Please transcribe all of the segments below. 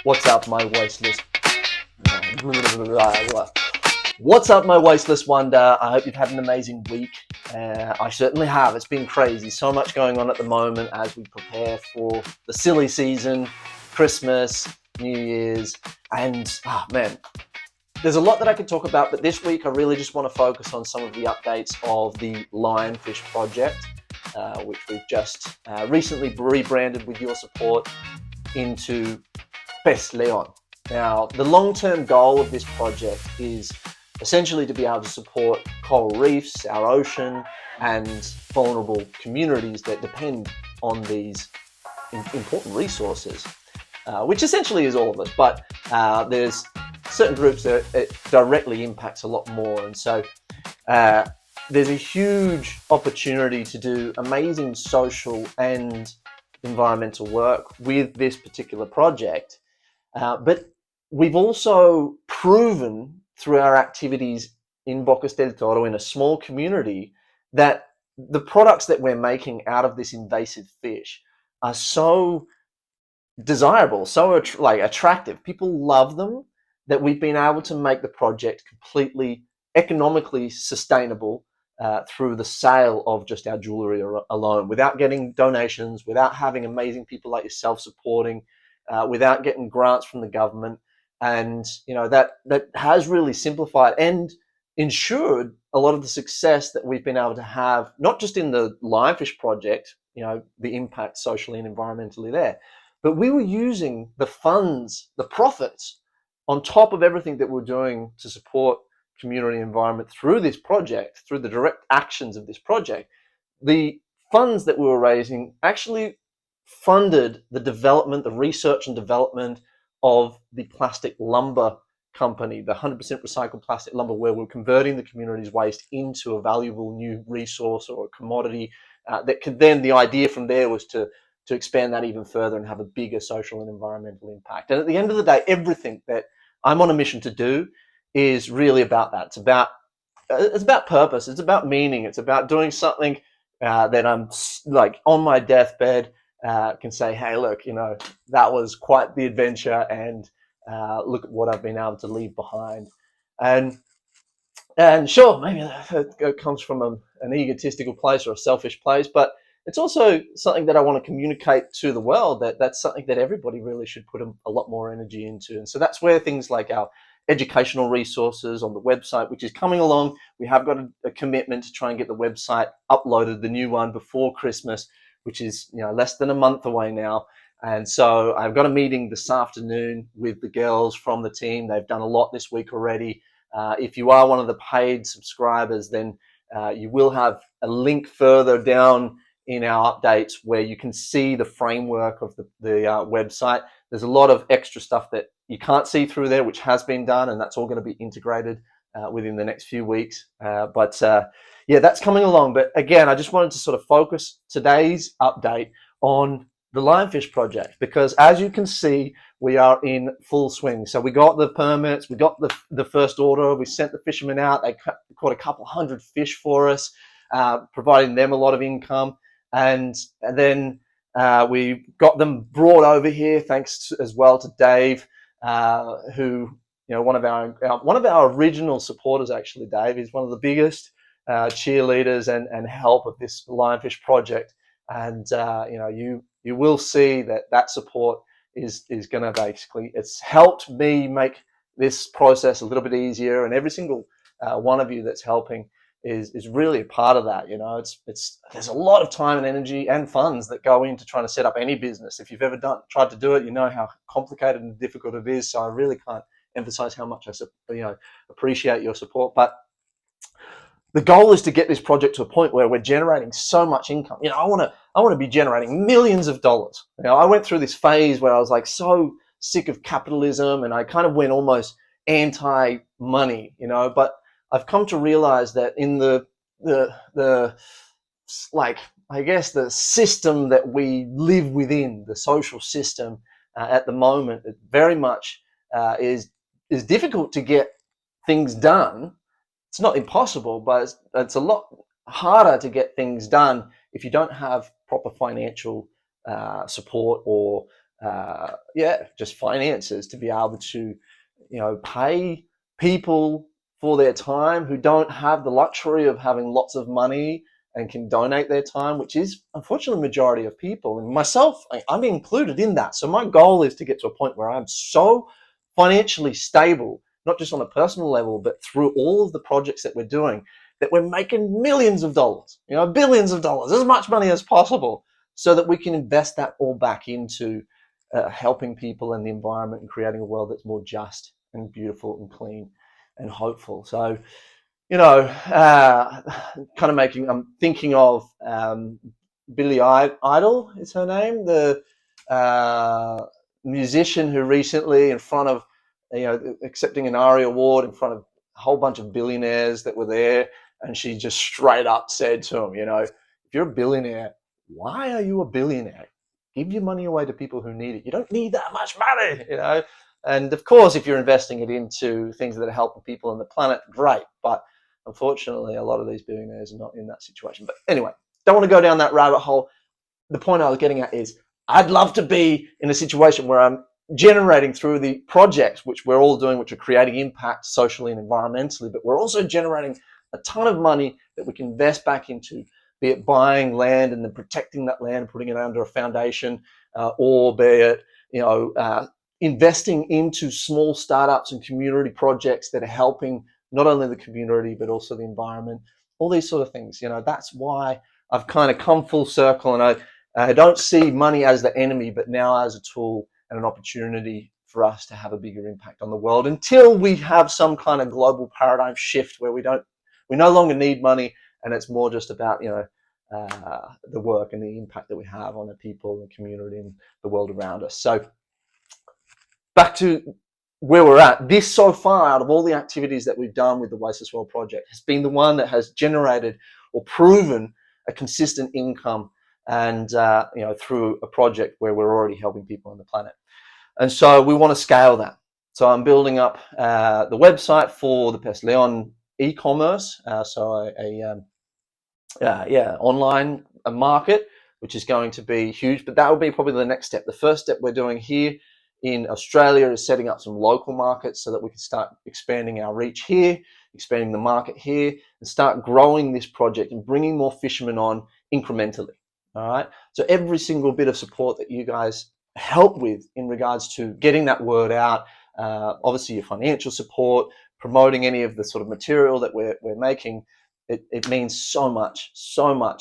What's up, my wasteless? What's up, my wasteless wonder? I hope you've had an amazing week. I certainly have. It's been crazy. So much going on at the moment as we prepare for the silly season, Christmas, New Year's, and man, there's a lot that I could talk about, but this week I really just want to focus on some of the updates of the Lionfish project, which we've just recently rebranded with your support into Pez León. Now, the long-term goal of this project is essentially to be able to support coral reefs, our ocean, and vulnerable communities that depend on these important resources, which essentially is all of us. But there's certain groups that it directly impacts a lot more. And so there's a huge opportunity to do amazing social and environmental work with this particular project. But we've also proven through our activities in Bocas del Toro, in a small community, that the products that we're making out of this invasive fish are so desirable, so attractive. People love them, that we've been able to make the project completely economically sustainable through the sale of just our jewellery alone, without getting donations, without having amazing people like yourself supporting, without getting grants from the government. And that has really simplified and ensured a lot of the success that we've been able to have, not just in the Lionfish project, the impact socially and environmentally there, but we were using the funds, the profits, on top of everything that we're doing to support community environment through this project, through the direct actions of this project. The funds that we were raising actually funded the development, the research and development of the plastic lumber company, the 100% recycled plastic lumber, where we're converting the community's waste into a valuable new resource or a commodity that could then, the idea from there was to expand that even further and have a bigger social and environmental impact. And at the end of the day, everything that I'm on a mission to do is really about that. It's about purpose. It's about meaning. It's about doing something that I'm like on my deathbed can say, hey, look, that was quite the adventure, and look at what I've been able to leave behind. And sure, maybe that comes from an egotistical place or a selfish place, but it's also something that I want to communicate to the world, that's something that everybody really should put a lot more energy into. And so that's where things like our educational resources on the website, which is coming along. We have got a commitment to try and get the website uploaded, the new one, before Christmas, which is less than a month away now. And so I've got a meeting this afternoon with the girls from the team. They've done a lot this week already. If you are one of the paid subscribers, then you will have a link further down in our updates where you can see the framework of the website. There's a lot of extra stuff that you can't see through there, which has been done, and that's all going to be integrated within the next few weeks. But that's coming along. But again, I just wanted to sort of focus today's update on the Lionfish project, because as you can see, we are in full swing. So we got the permits, we got the first order, we sent the fishermen out, they caught a couple hundred fish for us, providing them a lot of income. And then we got them brought over here, thanks as well to Dave, who, one of our original supporters, actually. Dave is one of the biggest cheerleaders and help of this Lionfish project. And you will see that support is going to basically, it's helped me make this process a little bit easier, and every single one of you that's helping is really a part of that. There's a lot of time and energy and funds that go into trying to set up any business. If you've ever tried to do it, you know how complicated and difficult it is. So I really can't emphasize how much I appreciate your support. But the goal is to get this project to a point where we're generating so much income. I want to be generating millions of dollars. I went through this phase where I was like so sick of capitalism, and I kind of went almost anti-money, but I've come to realize that in the system that we live within, the social system at the moment, it very much is difficult to get things done. It's not impossible, but it's a lot harder to get things done if you don't have proper financial support or just finances to be able to, pay people for their time who don't have the luxury of having lots of money and can donate their time, which is unfortunately the majority of people. And myself, I'm included in that. So my goal is to get to a point where I'm so financially stable, not just on a personal level, but through all of the projects that we're doing, that we're making millions of dollars, billions of dollars, as much money as possible, so that we can invest that all back into helping people and the environment and creating a world that's more just and beautiful and clean and hopeful. So, I'm thinking of Billy Idol is her name, the uh, musician who recently, in front of, accepting an ARIA award in front of a whole bunch of billionaires that were there, and she just straight up said to him, if you're a billionaire, why are you a billionaire? Give your money away to people who need it. You don't need that much money. And of course, if you're investing it into things that are helping people on the planet, great. But unfortunately, a lot of these billionaires are not in that situation. But anyway, don't want to go down that rabbit hole. The point I was getting at is I'd love to be in a situation where I'm generating through the projects, which we're all doing, which are creating impact socially and environmentally, but we're also generating a ton of money that we can invest back into, be it buying land and then protecting that land, putting it under a foundation, or be it, investing into small startups and community projects that are helping not only the community, but also the environment, all these sort of things. That's why I've kind of come full circle, and I don't see money as the enemy, but now as a tool and an opportunity for us to have a bigger impact on the world, until we have some kind of global paradigm shift where we no longer need money, and it's more just about, the work and the impact that we have on the people and the community and the world around us. So back to where we're at. This, so far, out of all the activities that we've done with the Wasteless World project, has been the one that has generated or proven a consistent income, and through a project where we're already helping people on the planet. And so we want to scale that. So I'm building up the website for the Pez León e-commerce, online market, which is going to be huge. But that will be probably the next step. The first step we're doing here in Australia is setting up some local markets so that we can start expanding our reach here, expanding the market here, and start growing this project and bringing more fishermen on incrementally. All right. So every single bit of support that you guys help with in regards to getting that word out, obviously your financial support, promoting any of the sort of material that we're making, it means so much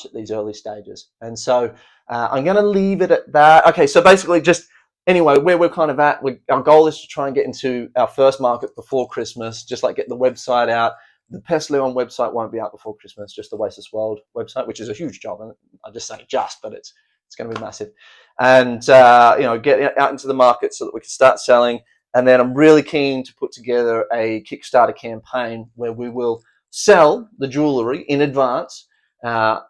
at these early stages. And so I'm going to leave it at that. Okay, so basically just anyway, where we're kind of at, our goal is to try and get into our first market before Christmas, just like get the website out. The Pez León website won't be out before Christmas, just the Wasteless World website, which is a huge job. And I just say just, but it's going to be massive. And, get out into the market so that we can start selling. And then I'm really keen to put together a Kickstarter campaign where we will sell the jewellery in advance,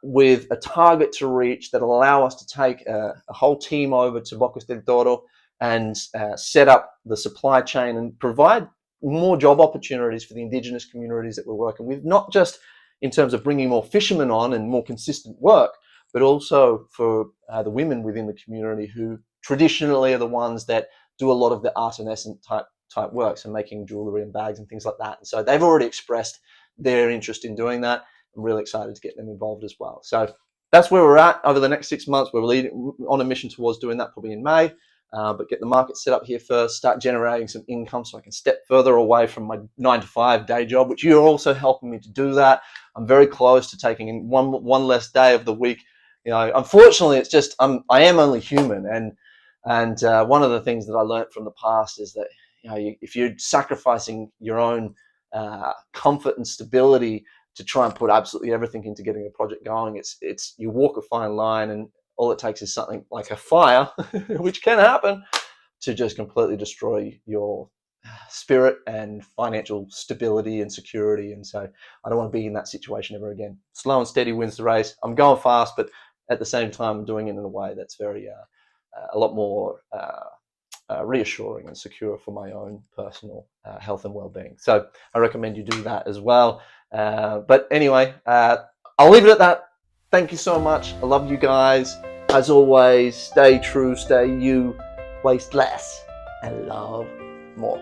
with a target to reach that will allow us to take a whole team over to Bocas del Toro and set up the supply chain and provide more job opportunities for the indigenous communities that we're working with, not just in terms of bringing more fishermen on and more consistent work, but also for the women within the community who traditionally are the ones that do a lot of the artisan type works and making jewellery and bags and things like that. And so they've already expressed their interest in doing that. I'm really excited to get them involved as well. So that's where we're at over the next 6 months. We're on a mission towards doing that probably in May, but get the market set up here first, start generating some income so I can step further away from my 9-to-5 day job, which you're also helping me to do that. I'm very close to taking one less day of the week. Unfortunately, it's just I am only human, and one of the things that I learned from the past is that if you're sacrificing your own comfort and stability to try and put absolutely everything into getting a project going, it's you walk a fine line, and all it takes is something like a fire, which can happen, to just completely destroy your spirit and financial stability and security. And so I don't want to be in that situation ever again. Slow and steady wins the race. I'm going fast, but at the same time, I'm doing it in a way that's very a lot more reassuring and secure for my own personal health and well-being. So I recommend you do that as well. But anyway, I'll leave it at that. Thank you so much. I love you guys. As always, stay true, stay you. waste less, and love more.